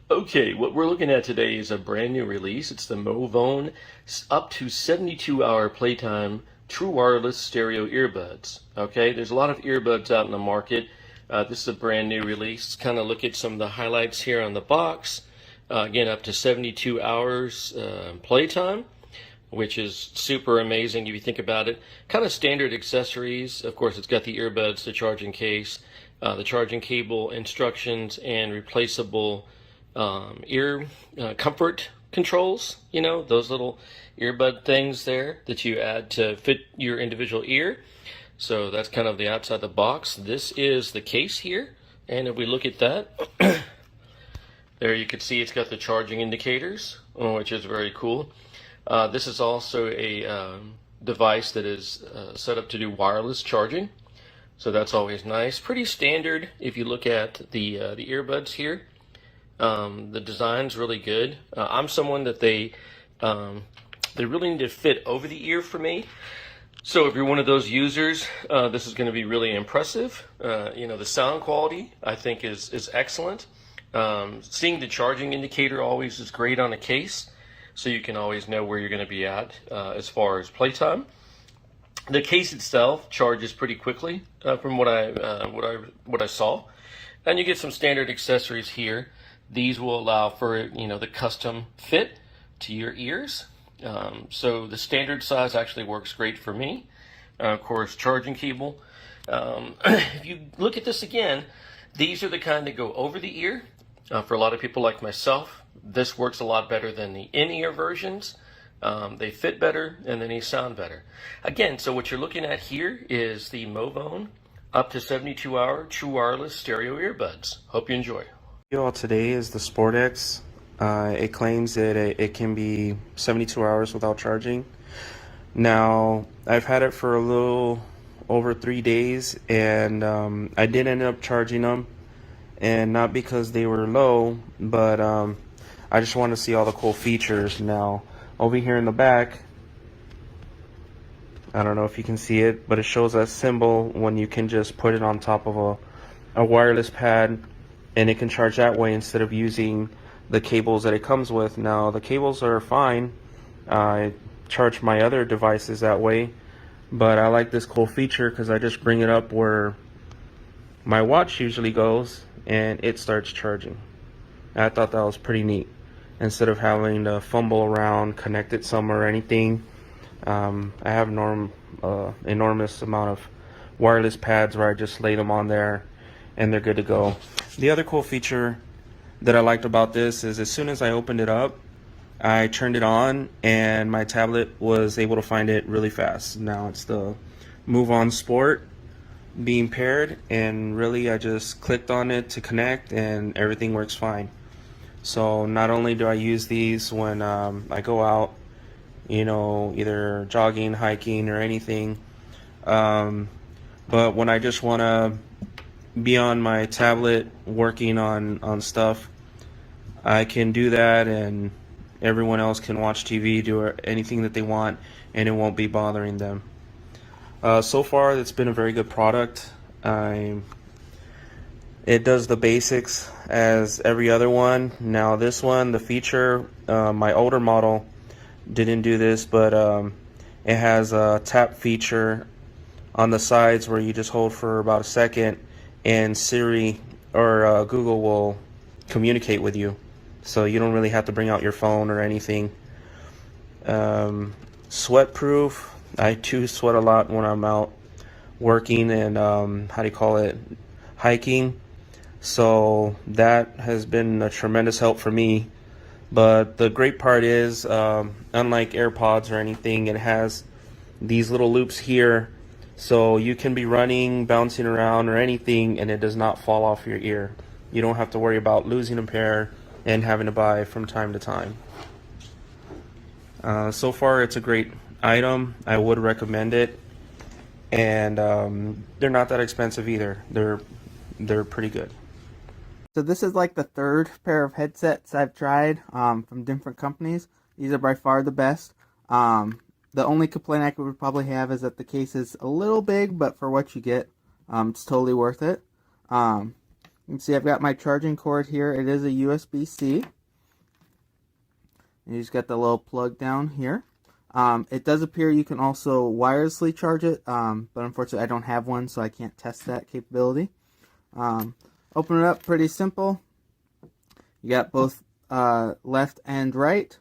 Okay, what we're looking at today is a brand new release. It's the MOVONE up to 72-hour playtime true wireless stereo earbuds. Okay, there's a lot of earbuds out in the market. This is a brand new release. Kind of look at some of the highlights here on the box. Again, up to 72 hours playtime, which is super amazing if you think about it. Kind of standard accessories. Of course, it's got the earbuds, the charging case, the charging cable, instructions, and replaceable ear comfort controls. You know, those little earbud things there that you add to fit your individual ear. So that's kind of the outside of the box. This is the case here. And if we look at that, there you can see it's got the charging indicators, which is very cool. This is also a device that is set up to do wireless charging. So that's always nice. Pretty standard if you look at the earbuds here. The design's really good. I'm someone that they really need to fit over the ear for me. So if you're one of those users, this is going to be really impressive. You know, the sound quality I think is excellent. Seeing the charging indicator always is great on a case, so you can always know where you're going to be at as far as playtime. The case itself charges pretty quickly from what I saw, and you get some standard accessories here. These will allow for, you know, the custom fit to your ears. So the standard size actually works great for me. Of course, charging cable. If you look at this again, these are the kind that go over the ear. For a lot of people like myself, this works a lot better than the in-ear versions. They fit better and then they sound better. Again, so what you're looking at here is the MOVONE up to 72-hour true wireless stereo earbuds. Hope you enjoy. Video today is the Sport X. It claims that it can be 72 hours without charging. Now, I've had it for a little over 3 days, and I did end up charging them, and not because they were low, but I just want to see all the cool features. Now, over here in the back, I don't know if you can see it, but it shows that symbol when you can just put it on top of a wireless pad, and it can charge that way instead of using the cables that it comes with. Now, the cables are fine. I charge my other devices that way, but I like this cool feature because I just bring it up where my watch usually goes and it starts charging. I thought that was pretty neat. Instead of having to fumble around, connect it somewhere or anything, I have enormous amount of wireless pads where I just lay them on there and they're good to go. The other cool feature that I liked about this is as soon as I opened it up, I turned it on and my tablet was able to find it really fast. Now it's the MOVONE Sport being paired, and really I just clicked on it to connect and everything works fine. So not only do I use these when I go out, you know, either jogging, hiking, or anything, but when I just want to be on my tablet working on stuff, I can do that, and everyone else can watch TV, do anything that they want, and it won't be bothering them. So far, it's been a very good product. It does the basics as every other one. Now this one, the feature, my older model didn't do this, but it has a tap feature on the sides where you just hold for about a second and Siri or Google will communicate with you. So you don't really have to bring out your phone or anything. Sweat proof. I too sweat a lot when I'm out working and hiking. So that has been a tremendous help for me. But the great part is, unlike AirPods or anything, it has these little loops here, so you can be running, bouncing around or anything, and it does not fall off your ear. You don't have to worry about losing a pair and having to buy from time to time. So far it's a great item. I would recommend it, and they're not that expensive either. They're pretty good. So this is like the third pair of headsets I've tried from different companies. These are by far the best. The only complaint I would probably have is that the case is a little big, but for what you get, it's totally worth it. You can see I've got my charging cord here. It is a USB-C. And you just got the little plug down here. It does appear you can also wirelessly charge it, but unfortunately I don't have one, so I can't test that capability. Open it up, pretty simple. You got both left and right.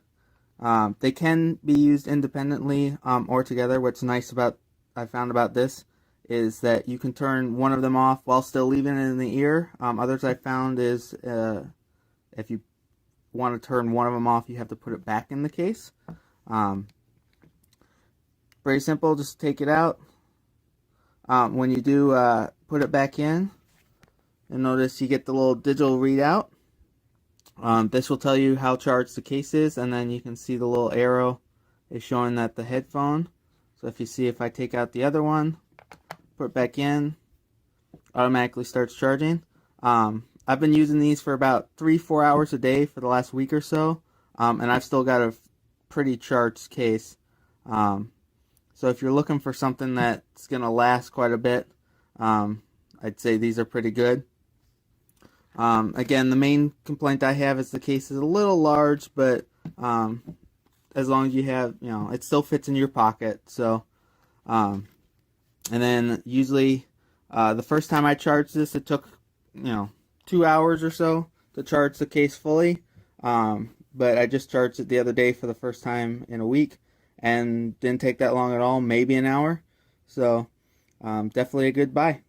They can be used independently or together. What's nice about I found about this is that you can turn one of them off while still leaving it in the ear. Others I found is if you want to turn one of them off, you have to put it back in the case. Very simple, just take it out. When you do put it back in, you'll notice you get the little digital readout. This will tell you how charged the case is, and then you can see the little arrow is showing that the headphone. So if you see, if I take out the other one, put it back in, automatically starts charging. I've been using these for about 3-4 hours a day for the last week or so, and I've still got a pretty charged case. So if you're looking for something that's going to last quite a bit, I'd say these are pretty good. Again, the main complaint I have is the case is a little large, but as long as you have, it still fits in your pocket. So, and then usually the first time I charged this, it took 2 hours or so to charge the case fully. But I just charged it the other day for the first time in a week, and didn't take that long at all, maybe an hour. So definitely a good buy.